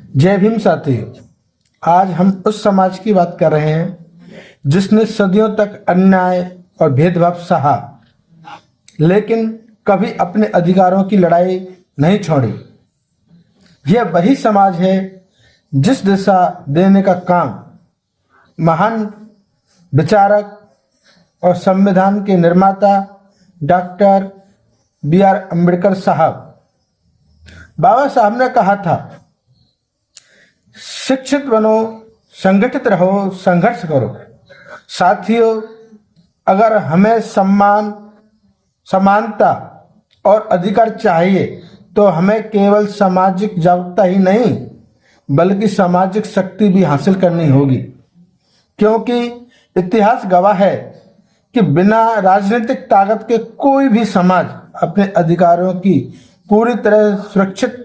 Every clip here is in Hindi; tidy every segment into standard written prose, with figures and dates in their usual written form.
जय भीम साथियों। आज हम उस समाज की बात कर रहे हैं जिसने सदियों तक अन्याय और भेदभाव सहा, लेकिन कभी अपने अधिकारों की लड़ाई नहीं छोड़ी। यह वही समाज है जिस दिशा देने का काम महान विचारक और संविधान के निर्माता डॉक्टर बी.आर. अम्बेडकर साहब, बाबा साहब ने कहा था, शिक्षित बनो, संगठित रहो, संघर्ष करो। साथियों, अगर हमें सम्मान, समानता और अधिकार चाहिए तो हमें केवल सामाजिक जागरूकता ही नहीं बल्कि सामाजिक शक्ति भी हासिल करनी होगी, क्योंकि इतिहास गवाह है कि बिना राजनीतिक ताकत के कोई भी समाज अपने अधिकारों की पूरी तरह सुरक्षित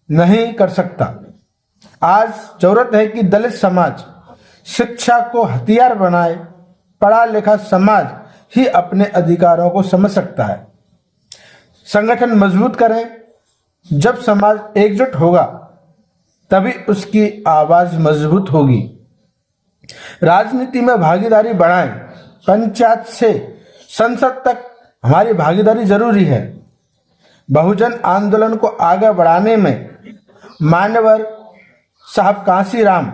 नहीं कर सकता। आज जरूरत है कि दलित समाज शिक्षा को हथियार बनाए। पढ़ा लिखा समाज ही अपने अधिकारों को समझ सकता है। संगठन मजबूत करें। जब समाज एकजुट होगा तभी उसकी आवाज मजबूत होगी। राजनीति में भागीदारी बढ़ाएं। पंचायत से संसद तक हमारी भागीदारी जरूरी है। बहुजन आंदोलन को आगे बढ़ाने में मान्यवर साहब कांशीराम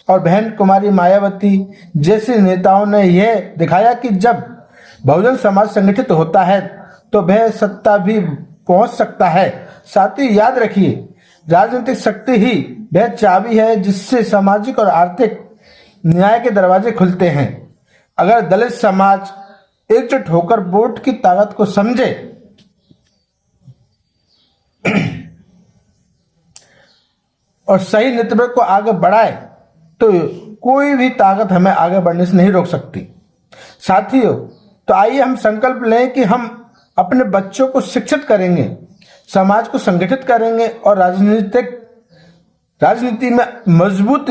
और बहन कुमारी मायावती जैसे नेताओं ने यह दिखाया कि जब बहुजन समाज संगठित होता है तो वह सत्ता भी पहुंच सकता है। साथ ही याद रखिए, राजनीतिक शक्ति ही वह चाबी है जिससे सामाजिक और आर्थिक न्याय के दरवाजे खुलते हैं। अगर दलित समाज एकजुट होकर वोट की ताकत को समझे और सही नेतृत्व को आगे बढ़ाए तो कोई भी ताकत हमें आगे बढ़ने से नहीं रोक सकती। साथियों, तो आइए हम संकल्प लें कि हम अपने बच्चों को शिक्षित करेंगे, समाज को संगठित करेंगे और राजनीति में मजबूत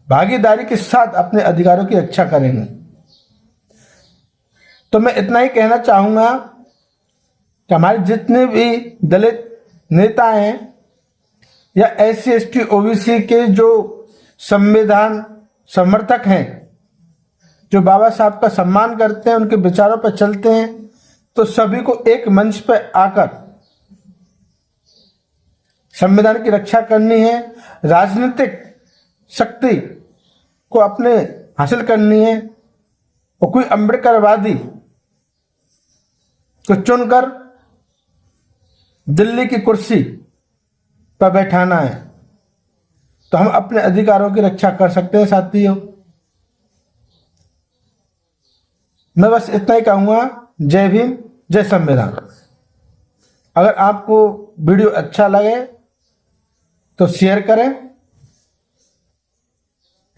भागीदारी के साथ अपने अधिकारों की रक्षा करेंगे। तो मैं इतना ही कहना चाहूंगा कि हमारे जितने भी दलित नेता हैं या SC, ST, OBC के जो संविधान समर्थक हैं, जो बाबा साहब का सम्मान करते हैं, उनके विचारों पर चलते हैं, तो सभी को एक मंच पर आकर संविधान की रक्षा करनी है। राजनीतिक शक्ति को अपने हासिल करनी है और कोई अम्बेडकरवादी को चुनकर दिल्ली की कुर्सी पर बैठाना है तो हम अपने अधिकारों की रक्षा कर सकते हैं। साथियों, मैं बस इतना ही कहूंगा। जय भीम, जय संविधान। अगर आपको वीडियो अच्छा लगे तो शेयर करें।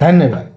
धन्यवाद।